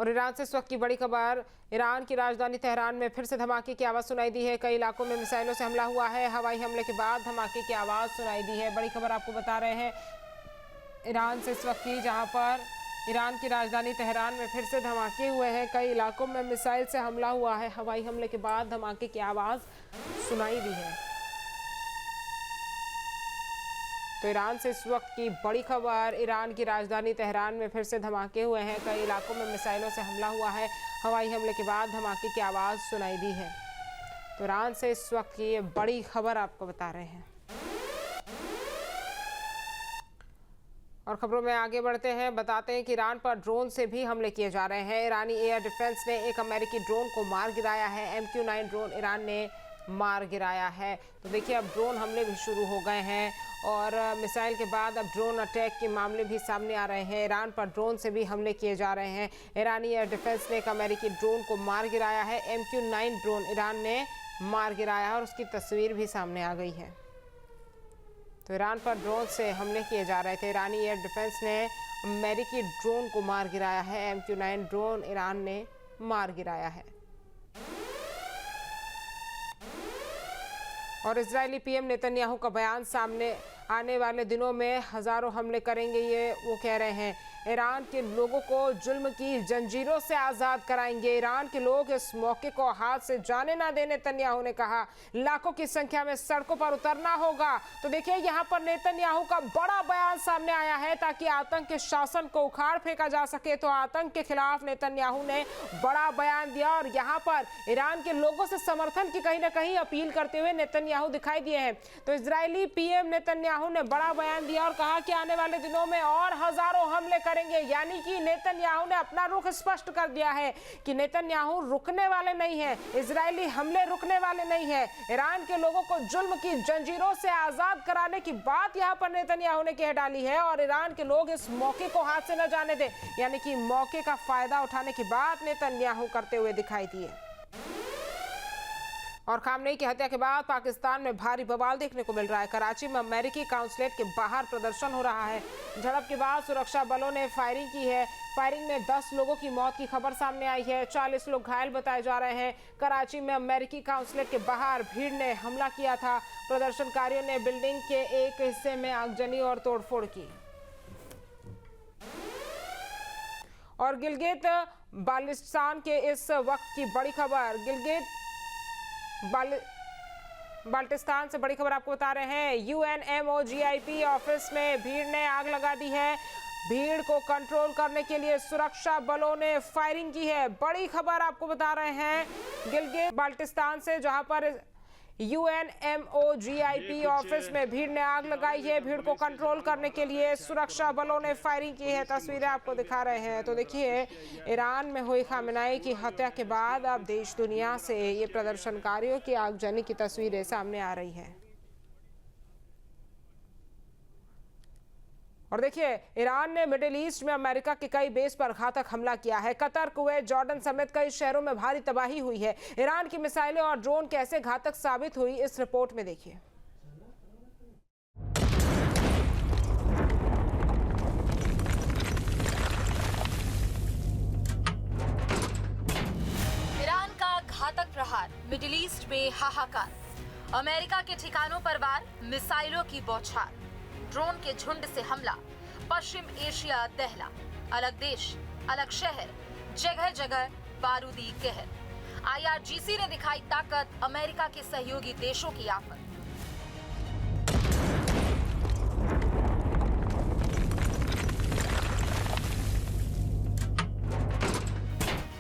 और ईरान से इस वक्त की बड़ी खबर। ईरान की राजधानी तेहरान में फिर से धमाके की आवाज़ सुनाई दी है। कई इलाकों में मिसाइलों से हमला हुआ है। हवाई हमले के बाद धमाके की आवाज़ सुनाई दी है। बड़ी खबर आपको बता रहे हैं ईरान से इस वक्त की, जहां पर ईरान की राजधानी तेहरान में फिर से धमाके हुए हैं। कई इलाकों में मिसाइल से हमला हुआ है। हवाई हमले के बाद धमाके की आवाज़ सुनाई दी है। तो ईरान से इस वक्त की बड़ी खबर। ईरान की राजधानी तेहरान में फिर से धमाके हुए हैं। कई इलाकों में मिसाइलों से हमला हुआ है। हवाई हमले के बाद धमाके की आवाज़ सुनाई दी है। तो ईरान से इस वक्त की ये बड़ी खबर आपको बता रहे हैं। और खबरों में आगे बढ़ते हैं, बताते हैं कि ईरान पर ड्रोन से भी हमले किए जा रहे हैं। ईरानी एयर डिफेंस ने एक अमेरिकी ड्रोन को मार गिराया है। MQ-9 ड्रोन ईरान ने मार गिराया है। तो देखिए, अब ड्रोन हमले भी शुरू हो गए हैं और मिसाइल के बाद अब ड्रोन अटैक के मामले भी सामने आ रहे हैं। ईरान पर ड्रोन से भी हमले किए जा रहे हैं। ईरानी एयर डिफेंस ने एक अमेरिकी ड्रोन को मार गिराया है। MQ-9 ड्रोन ईरान ने मार गिराया है और उसकी तस्वीर भी सामने आ गई है। तो ईरान पर ड्रोन से हमले किए जा रहे थे। ईरानी एयर डिफेंस ने अमेरिकी ड्रोन को मार गिराया है। MQ-9 ड्रोन ईरान ने मार गिराया है। और इजरायली PM नेतन्याहू का बयान सामने आने वाले दिनों में हजारों हमले करेंगे, ये वो कह रहे हैं। ईरान के लोगों को जुल्म की जंजीरों से आज़ाद कराएंगे। ईरान के लोग इस मौके को हाथ से जाने ना दें, नेतन्याहू ने कहा। लाखों की संख्या में सड़कों पर उतरना होगा। तो देखिए, यहाँ पर नेतन्याहू का बड़ा बयान सामने आया है ताकि आतंक के शासन को उखाड़ फेंका जा सके। तो आतंक के खिलाफ नेतन्याहू ने बड़ा बयान दिया और यहाँ पर ईरान के लोगों से समर्थन की कहीं ना कहीं अपील करते हुए नेतन्याहू दिखाई दिए हैं। तो इजरायली PM नेतन्याहू ने बड़ा बयान दिया और कहा कि आने वाले दिनों में और हजारों हमले करेंगे। यानी कि नेतन्याहू ने अपना रुख स्पष्ट कर दिया है कि नेतन्याहू रुकने वाले नहीं हैं। इजरायली हमले रुकने वाले नहीं हैं। ईरान के लोगों को जुल्म की जंजीरों से आजाद कराने की बात यहां पर नेतन्याहू ने कह डाली है और ईरान के लोग इस मौके को हाथ से न जाने दें। यानी कि मौके का फायदा उठाने की बात नेतन्याहू करते हुए दिखाई दिए। और खामनेई की हत्या के बाद पाकिस्तान में भारी बवाल देखने को मिल रहा है। कराची में अमेरिकी काउंसलेट के बाहर प्रदर्शन हो रहा है। झड़प के बाद सुरक्षा बलों ने फायरिंग की है। फायरिंग में 10 लोगों की मौत की खबर सामने आई है। 40 लोग घायल बताए जा रहे हैं। कराची में अमेरिकी काउंसलेट के बाहर भीड़ ने हमला किया था। प्रदर्शनकारियों ने बिल्डिंग के एक हिस्से में आगजनी और तोड़फोड़ की। और गिलगित बाल्टिस्तान के इस वक्त की बड़ी खबर। गिलगित बाल्टिस्तान से बड़ी खबर आपको बता रहे हैं। UNMOGIP ऑफिस में भीड़ ने आग लगा दी है। भीड़ को कंट्रोल करने के लिए सुरक्षा बलों ने फायरिंग की है। बड़ी खबर आपको बता रहे हैं गिलगित बाल्टिस्तान से, जहां पर UNMOGIP ऑफिस में भीड़ ने आग लगाई है। भीड़ को कंट्रोल करने के लिए सुरक्षा बलों ने फायरिंग की है। तस्वीरें आपको दिखा रहे हैं। तो देखिए, ईरान में हुई खामेनेई की हत्या के बाद अब देश दुनिया से ये प्रदर्शनकारियों की आगजनी की तस्वीरें सामने आ रही हैं। और देखिए, ईरान ने मिडिल ईस्ट में अमेरिका के कई बेस पर घातक हमला किया है। कतर, कुवैत, जॉर्डन समेत कई शहरों में भारी तबाही हुई है। ईरान की मिसाइलें और ड्रोन कैसे घातक साबित हुई, इस रिपोर्ट में देखिए। ईरान का घातक प्रहार, मिडिल ईस्ट में हाहाकार। अमेरिका के ठिकानों पर वार, मिसाइलों की बौछार, ड्रोन के झुंड से हमला, पश्चिम एशिया दहला। अलग देश, अलग शहर, जगह जगह बारूदी कहर। IRGC ने दिखाई ताकत, अमेरिका के सहयोगी देशों की आफत।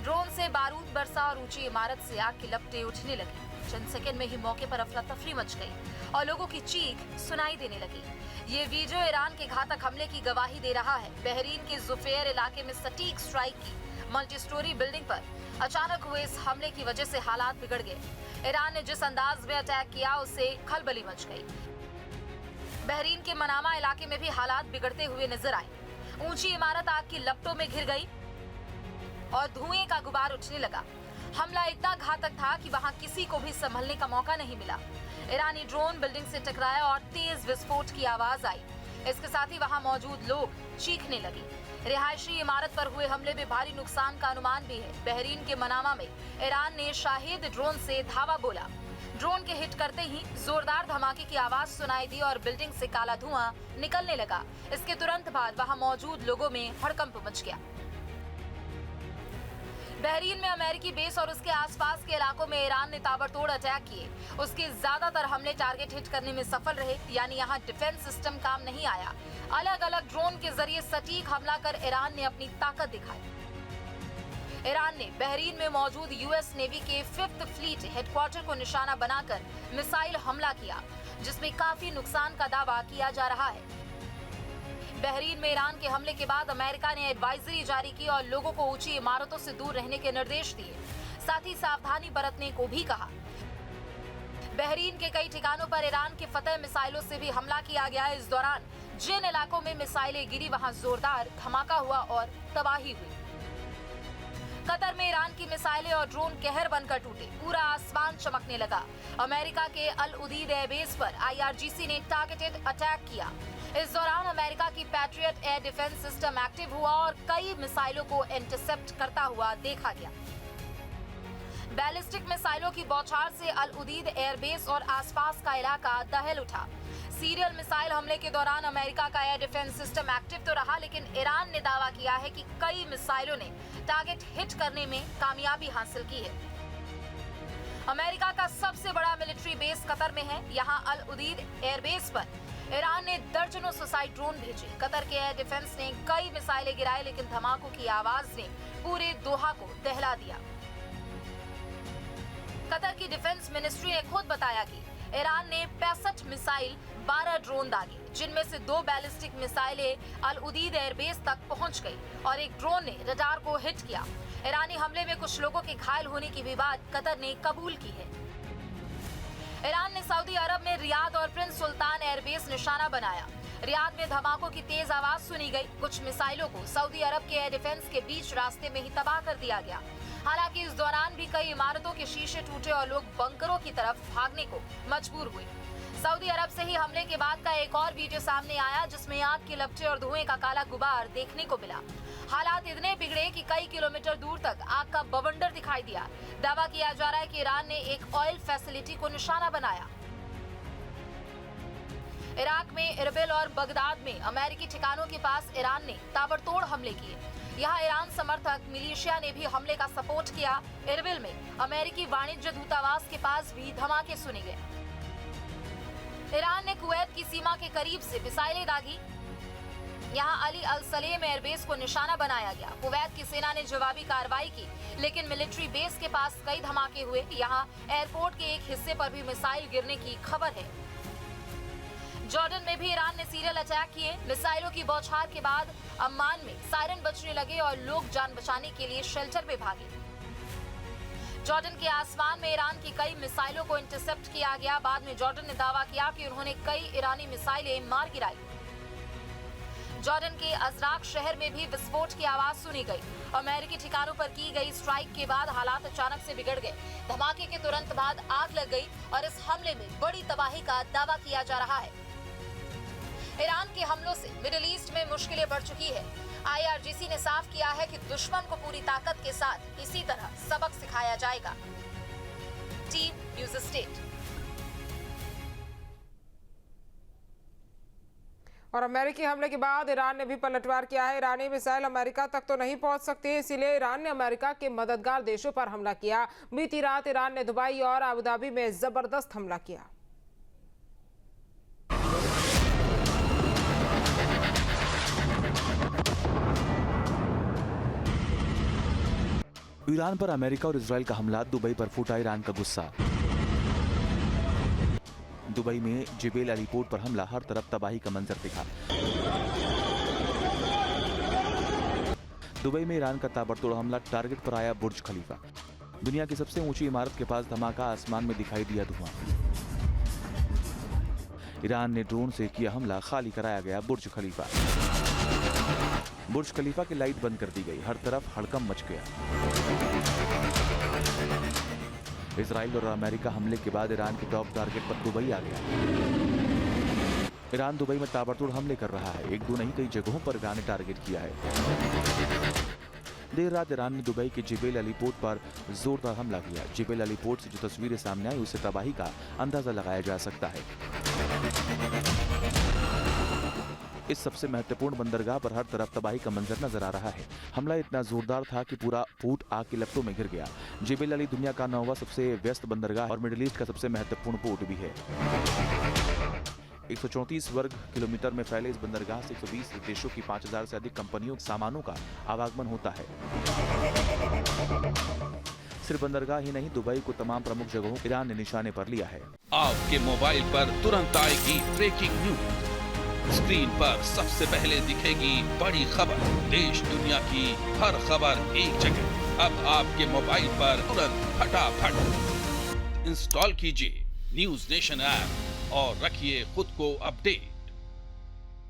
ड्रोन से बारूद बरसा और ऊंची इमारत से आग की लपटें उठने लगी। चंद सेकंड में ही मौके पर अफरा तफरी मच गई और लोगों की चीख सुनाई देने लगी। ये वीडियो ईरान के घातक हमले की गवाही दे रहा है। बहरीन के जुफेयर इलाके में सटीक स्ट्राइक की मल्टी स्टोरी बिल्डिंग पर अचानक हुए इस हमले की वजह से हालात बिगड़ गए। ईरान ने जिस अंदाज में अटैक किया उससे खलबली मच गई। बहरीन के मनामा इलाके में भी हालात बिगड़ते हुए नजर आए। ऊंची इमारत आग की लपटों में घिर गई और धुएं का गुबार उठने लगा। हमला इतना घातक था कि वहां किसी को भी संभलने का मौका नहीं मिला। ईरानी ड्रोन बिल्डिंग से टकराया और तेज विस्फोट की आवाज आई। इसके साथ ही वहां मौजूद लोग चीखने लगे। रिहायशी इमारत पर हुए हमले में भारी नुकसान का अनुमान भी है। बहरीन के मनामा में ईरान ने शाहिद ड्रोन से धावा बोला। ड्रोन के हिट करते ही जोरदार धमाके की आवाज सुनाई दी और बिल्डिंग से काला धुआं निकलने लगा। इसके तुरंत बाद वहां मौजूद लोगों में हड़कंप मच गया। बहरीन में अमेरिकी बेस और उसके आसपास के इलाकों में ईरान ने ताबड़तोड़ अटैक किए। उसके ज्यादातर हमले टारगेट हिट करने में सफल रहे, यानी यहाँ डिफेंस सिस्टम काम नहीं आया। अलग अलग ड्रोन के जरिए सटीक हमला कर ईरान ने अपनी ताकत दिखाई। ईरान ने बहरीन में मौजूद यूएस नेवी के 5th फ्लीट हेडक्वार्टर को निशाना बनाकर मिसाइल हमला किया, जिसमें काफी नुकसान का दावा किया जा रहा है। बहरीन में ईरान के हमले के बाद अमेरिका ने एडवाइजरी जारी की और लोगों को ऊंची इमारतों से दूर रहने के निर्देश दिए। साथ ही सावधानी बरतने को भी कहा। बहरीन के कई ठिकानों पर ईरान के फतह मिसाइलों से भी हमला किया गया। इस दौरान जिन इलाकों में मिसाइलें गिरी वहां जोरदार धमाका हुआ और तबाही हुई। कतर में ईरान की मिसाइलें और ड्रोन कहर बनकर टूटे। पूरा आसमान चमकने लगा। अमेरिका के अल उदीद एयरबेस पर IRGC ने टारगेटेड अटैक किया। इस दौरान अमेरिका की patriot air defence system active हुआ और कई मिसाइलों को इंटरसेप्ट करता हुआ देखा गया। बैलिस्टिक मिसाइलों की बौछार से अल उदीद एयरबेस और आसपास का इलाका दहल उठा। सीरियल मिसाइल हमले के दौरान अमेरिका का एयर डिफेंस सिस्टम एक्टिव तो रहा, लेकिन ईरान ने दावा किया है कि कई मिसाइलों ने टारगेट हिट करने में कामयाबी हासिल की है। अमेरिका का सबसे बड़ा मिलिट्री बेस कतर में है। यहाँ अल उदीद एयरबेस पर ईरान ने दर्जनों सुसाइड ड्रोन भेजे। कतर के एयर डिफेंस ने कई मिसाइलें गिराई, लेकिन धमाकों की आवाज ने पूरे दोहा को दहला दिया। कतर की डिफेंस मिनिस्ट्री ने खुद बताया कि ईरान ने 65 मिसाइल, 12 ड्रोन दागे, जिनमें से 2 बैलिस्टिक मिसाइलें अल उदीद एयरबेस तक पहुंच गई और एक ड्रोन ने रडार को हिट किया। ईरानी हमले में कुछ लोगों के घायल होने की भी बात कतर ने कबूल की है। ईरान ने सऊदी अरब में रियाद और प्रिंस सुल्तान एयरबेस निशाना बनाया। रियाद में धमाकों की तेज आवाज सुनी गई। कुछ मिसाइलों को सऊदी अरब के एयर डिफेंस के बीच रास्ते में ही तबाह कर दिया गया। हालांकि इस दौरान भी कई इमारतों के शीशे टूटे और लोग बंकरों की तरफ भागने को मजबूर हुए। सऊदी अरब से ही हमले के बाद का एक और वीडियो सामने आया, जिसमें आग के लपटे और धुएं का काला गुबार देखने को मिला। हालात इतने बिगड़े कि कई किलोमीटर दूर तक आग का बवंडर दिखाई दिया। दावा किया जा रहा है कि ईरान ने एक ऑयल फैसिलिटी को निशाना बनाया। इराक में इरबिल और बगदाद में अमेरिकी ठिकानों के पास ईरान ने ताबड़तोड़ हमले किए। यहाँ ईरान समर्थक मिलिशिया ने भी हमले का सपोर्ट किया। इरबिल में अमेरिकी वाणिज्य दूतावास के पास भी धमाके सुने गए। ईरान ने कुवैत की सीमा के करीब से मिसाइलें दागी। यहाँ अली अल सलेम एयरबेस को निशाना बनाया गया। कुवैत की सेना ने जवाबी कार्रवाई की, लेकिन मिलिट्री बेस के पास कई धमाके हुए। यहाँ एयरपोर्ट के एक हिस्से पर भी मिसाइल गिरने की खबर है। जॉर्डन में भी ईरान ने सीरियल अटैक किए। मिसाइलों की बौछार के बाद अम्मान में सायरन बजने लगे और लोग जान बचाने के लिए शेल्टर में भागे। जॉर्डन के आसमान में ईरान की कई मिसाइलों को इंटरसेप्ट किया गया। बाद में जॉर्डन ने दावा किया कि उन्होंने कई ईरानी मिसाइलें मार गिराई। जॉर्डन के अजराक शहर में भी विस्फोट की आवाज सुनी गई। अमेरिकी ठिकानों पर की गई स्ट्राइक के बाद हालात अचानक से बिगड़ गए। धमाके के तुरंत बाद आग लग गई और इस हमले में बड़ी तबाही का दावा किया जा रहा है। ईरान के हमलों से मिडिल ईस्ट में मुश्किलें बढ़ चुकी है। IRGC ने साफ किया है कि दुश्मन को पूरी ताकत के साथ इसी तरह सबक सिखाया जाएगा। Team news state. और अमेरिकी हमले के बाद ईरान ने भी पलटवार किया है। ईरानी मिसाइल अमेरिका तक तो नहीं पहुंच सकती, इसीलिए ईरान ने अमेरिका के मददगार देशों पर हमला किया। बीती रात ईरान ने दुबई और अबू धाबी में जबरदस्त हमला किया। ईरान पर अमेरिका और इजराइल का हमला, दुबई पर फूटा ईरान का गुस्सा। दुबई में जिबेल एयरपोर्ट पर हमला, हर तरफ तबाही का मंजर दिखा। दुबई में ईरान का ताबड़तोड़ हमला, टारगेट पर आया बुर्ज खलीफा। दुनिया की सबसे ऊंची इमारत के पास धमाका, आसमान में दिखाई दिया धुआं। ईरान ने ड्रोन से किया हमला, खाली कराया गया बुर्ज खलीफा। बुर्ज खलीफा की लाइट बंद कर दी गई, हर तरफ हड़कंप मच गया। इजराइल और अमेरिका हमले के बाद ईरान के टॉप टारगेट पर दुबई आ गया। ईरान दुबई में ताबड़तोड़ हमले कर रहा है। एक दो नहीं, कई जगहों पर ईरान ने टारगेट किया है। देर रात ईरान ने दुबई के जिबेल अली पोर्ट पर जोरदार हमला किया। जिबेल अली पोर्ट से जो तस्वीरें सामने आई, उससे तबाही का अंदाजा लगाया जा सकता है। इस सबसे महत्वपूर्ण बंदरगाह पर हर तरफ तबाही का मंजर नजर आ रहा है। हमला इतना जोरदार था कि पूरा पोर्ट आग की लपटों में घिर गया। जिबेल अली दुनिया का 9वां सबसे व्यस्त बंदरगाह और मिडिल ईस्ट का सबसे महत्वपूर्ण पोर्ट भी है। 134 वर्ग किलोमीटर में फैले इस बंदरगाह से 120 देशों की 5000 से अधिक कंपनियों के सामानों का आवागमन होता है। सिर्फ बंदरगाह ही नहीं, दुबई को तमाम प्रमुख जगहों ईरान ने निशाने पर लिया है। आपके मोबाइल पर तुरंत आएगी ब्रेकिंग न्यूज। स्क्रीन पर सबसे पहले दिखेगी बड़ी खबर। देश दुनिया की हर खबर एक जगह। अब आपके मोबाइल पर तुरंत फटाफट इंस्टॉल कीजिए न्यूज नेशन ऐप और रखिए खुद को अपडेट।